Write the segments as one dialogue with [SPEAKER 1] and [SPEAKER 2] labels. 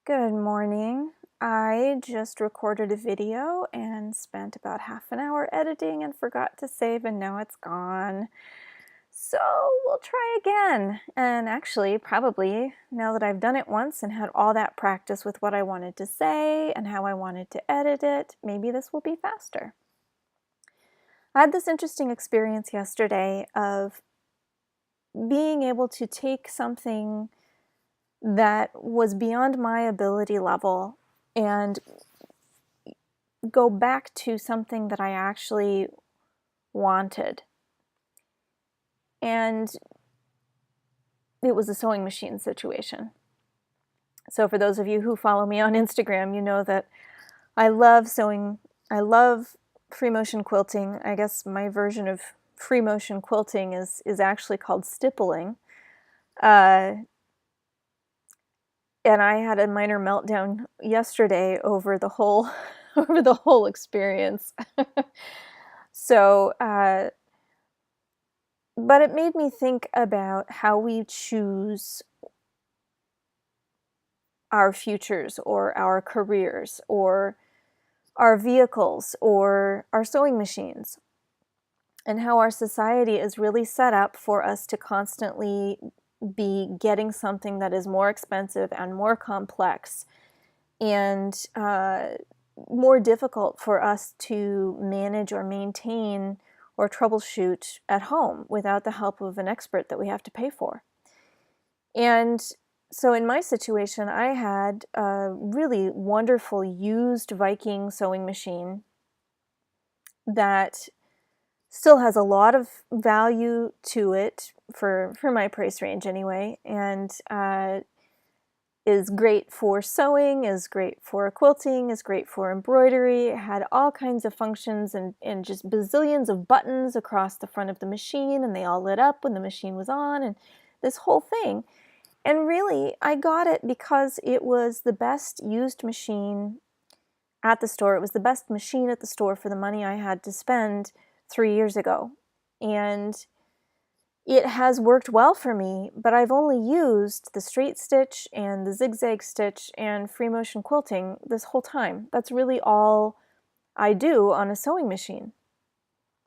[SPEAKER 1] Good morning. I just recorded a video and spent about half an hour editing and forgot to save, and now it's gone. So we'll try again. And actually, probably now that I've done it once and had all that practice with what I wanted to say and how I wanted to edit it, maybe this will be faster. I had this interesting experience yesterday of being able to take something that was beyond my ability level and go back to something that I actually wanted. And it was a sewing machine situation. So for those of you who follow me on Instagram, you know that I love sewing. I love free motion quilting. I guess my version of free motion quilting is actually called stippling. And I had a minor meltdown yesterday over the whole over the whole experience. So, but it made me think about how we choose our futures or our careers or our vehicles or our sewing machines, and how our society is really set up for us to constantly be getting something that is more expensive and more complex and more difficult for us to manage or maintain or troubleshoot at home without the help of an expert that we have to pay for. And so in my situation, I had a really wonderful used Viking sewing machine that still has a lot of value to it for my price range anyway, and is great for sewing, is great for quilting, is great for embroidery. It had all kinds of functions and just bazillions of buttons across the front of the machine, and they all lit up when the machine was on, and this whole thing. And really, I got it because it was the best used machine at the store. It was the best machine at the store for the money I had to spend 3 years ago. And it has worked well for me, but I've only used the straight stitch and the zigzag stitch and free motion quilting this whole time. That's really all I do on a sewing machine.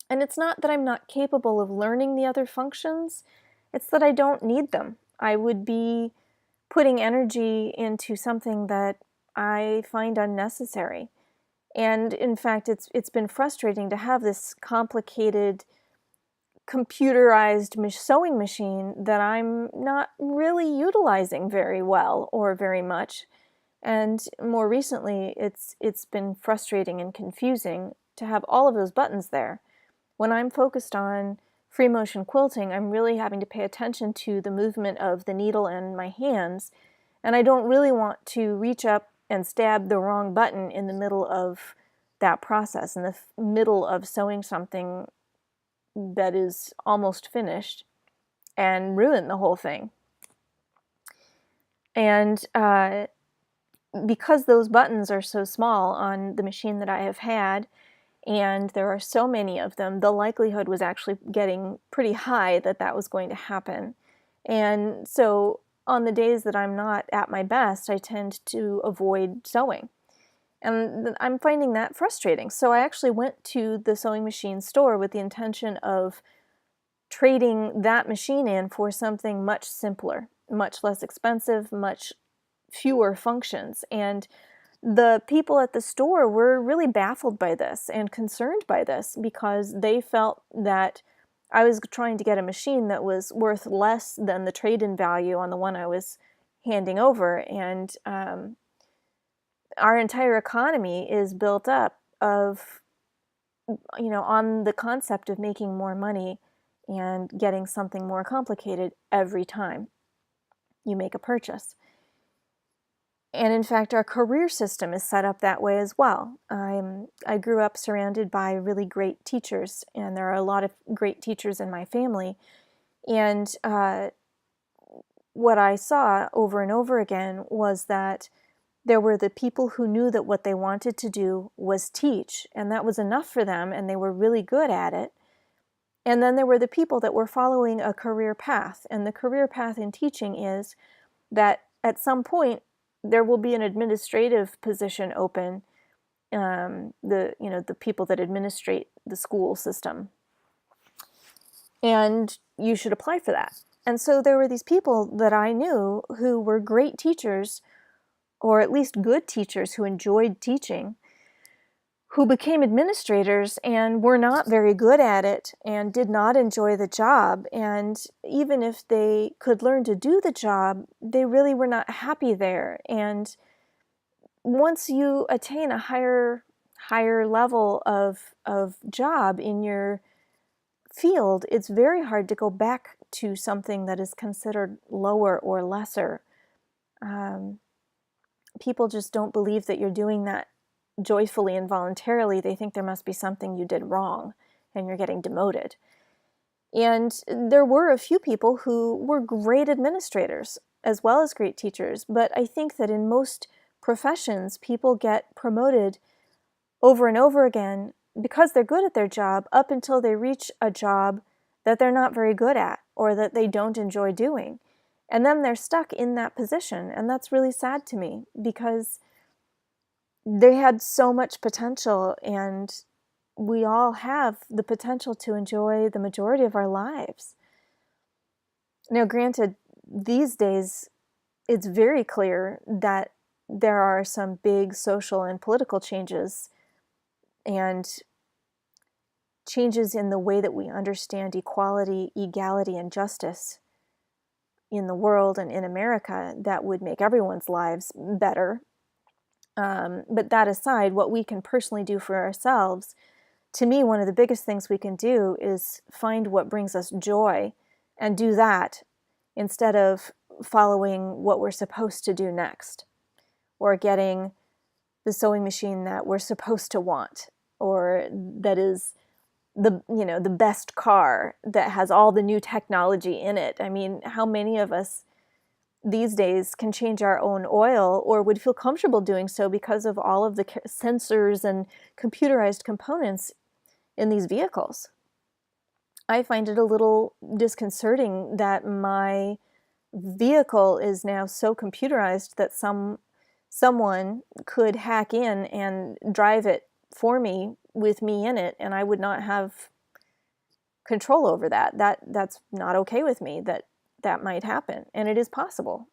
[SPEAKER 1] And it's not that I'm not capable of learning the other functions, it's that I don't need them. I would be putting energy into something that I find unnecessary. And in fact, it's been frustrating to have this complicated computerized sewing machine that I'm not really utilizing very well or very much. And more recently, it's been frustrating and confusing to have all of those buttons there. When I'm focused on free motion quilting, I'm really having to pay attention to the movement of the needle and my hands, and I don't really want to reach up and stab the wrong button in the middle of that process, in the middle of sewing something that is almost finished, and ruin the whole thing. And because those buttons are so small on the machine that I have had, and there are so many of them, the likelihood was actually getting pretty high that that was going to happen. And so on the days that I'm not at my best, I tend to avoid sewing. And I'm finding that frustrating. So I actually went to the sewing machine store with the intention of trading that machine in for something much simpler, much less expensive, much fewer functions. And the people at the store were really baffled by this and concerned by this because they felt that I was trying to get a machine that was worth less than the trade-in value on the one I was handing over. And our entire economy is built up of, on the concept of making more money and getting something more complicated every time you make a purchase. And in fact, our career system is set up that way as well. I grew up surrounded by really great teachers, and there are a lot of great teachers in my family. And what I saw over and over again was that there were the people who knew that what they wanted to do was teach, and that was enough for them, and they were really good at it. And then there were the people that were following a career path, and the career path in teaching is that at some point there will be an administrative position open, the people that administrate the school system, and you should apply for that. And so there were these people that I knew who were great teachers, or at least good teachers who enjoyed teaching, who became administrators and were not very good at it and did not enjoy the job. And even if they could learn to do the job, they really were not happy there. And once you attain a higher level of job in your field, it's very hard to go back to something that is considered lower or lesser. People just don't believe that you're doing that joyfully and voluntarily. They think there must be something you did wrong and you're getting demoted. And there were a few people who were great administrators as well as great teachers, but I think that in most professions, people get promoted over and over again because they're good at their job up until they reach a job that they're not very good at or that they don't enjoy doing. And then they're stuck in that position. And that's really sad to me because they had so much potential, and we all have the potential to enjoy the majority of our lives. Now, granted, these days, it's very clear that there are some big social and political changes and changes in the way that we understand equality, equality, and justice in the world and in America that would make everyone's lives better. But that aside, what we can personally do for ourselves, to me, one of the biggest things we can do is find what brings us joy and do that instead of following what we're supposed to do next, or getting the sewing machine that we're supposed to want, or that is the best car that has all the new technology in it. I mean, how many of us these days can change our own oil or would feel comfortable doing so because of all of the sensors and computerized components in these vehicles? I find it a little disconcerting that my vehicle is now so computerized that someone could hack in and drive it for me with me in it, and I would not have control over that. That's not okay with me, that might happen, and it is possible.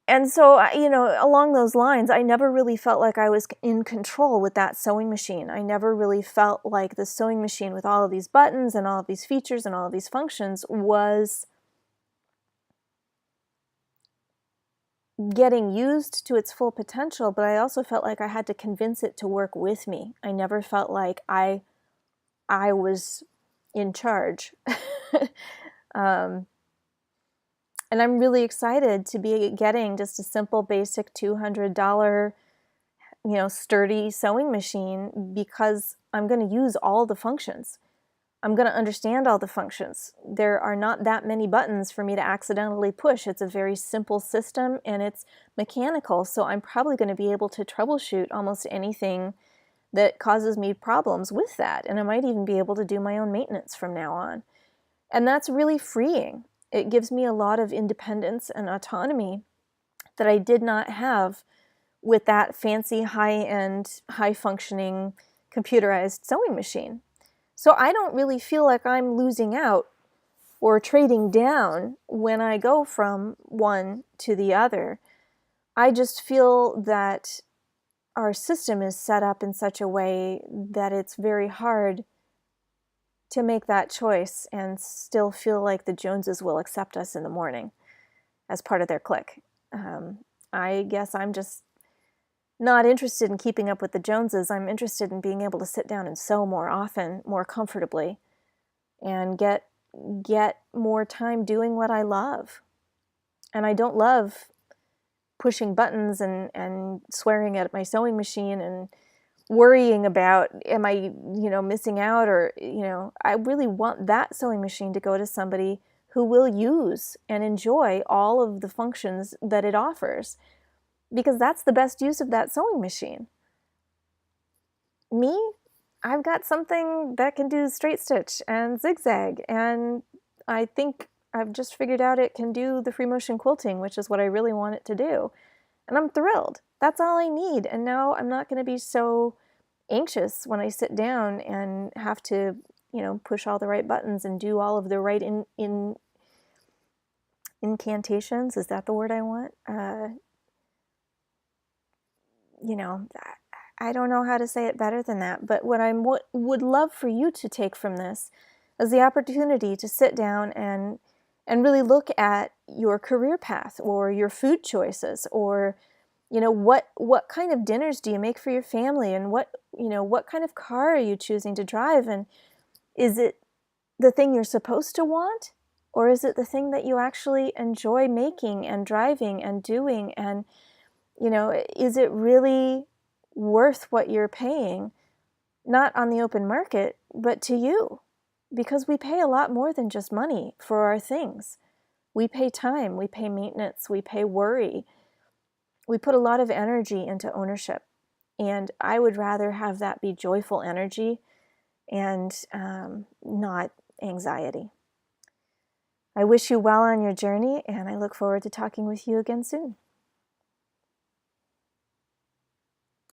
[SPEAKER 1] And so, along those lines, I never really felt like I was in control with that sewing machine. I never really felt like the sewing machine with all of these buttons and all of these features and all of these functions was getting used to its full potential, but I also felt like I had to convince it to work with me. I never felt like I was in charge. And I'm really excited to be getting just a simple, basic $200, sturdy sewing machine, because I'm going to use all the functions. I'm going to understand all the functions. There are not that many buttons for me to accidentally push. It's a very simple system and it's mechanical, so I'm probably going to be able to troubleshoot almost anything that causes me problems with that, and I might even be able to do my own maintenance from now on. And that's really freeing. It gives me a lot of independence and autonomy that I did not have with that fancy, high-end, high-functioning, computerized sewing machine. So I don't really feel like I'm losing out or trading down when I go from one to the other. I just feel that our system is set up in such a way that it's very hard to make that choice and still feel like the Joneses will accept us in the morning as part of their clique. I guess I'm just not interested in keeping up with the Joneses. I'm interested in being able to sit down and sew more often, more comfortably, and get more time doing what I love. And I don't love pushing buttons and swearing at my sewing machine and worrying about, am I, missing out, or, I really want that sewing machine to go to somebody who will use and enjoy all of the functions that it offers, because that's the best use of that sewing machine. Me, I've got something that can do straight stitch and zigzag, and I think I've just figured out it can do the free motion quilting, which is what I really want it to do. And I'm thrilled. That's all I need. And now I'm not going to be so anxious when I sit down and have to, push all the right buttons and do all of the right incantations. Is that the word I want? You know, I don't know how to say it better than that. But what I would love for you to take from this is the opportunity to sit down and really look at your career path or your food choices, or what kind of dinners do you make for your family, and what kind of car are you choosing to drive, and is it the thing you're supposed to want, or is it the thing that you actually enjoy making and driving and doing, and is it really worth what you're paying, not on the open market, but to you? Because we pay a lot more than just money for our things. We pay time, we pay maintenance, we pay worry. We put a lot of energy into ownership. And I would rather have that be joyful energy and not anxiety. I wish you well on your journey, and I look forward to talking with you again soon.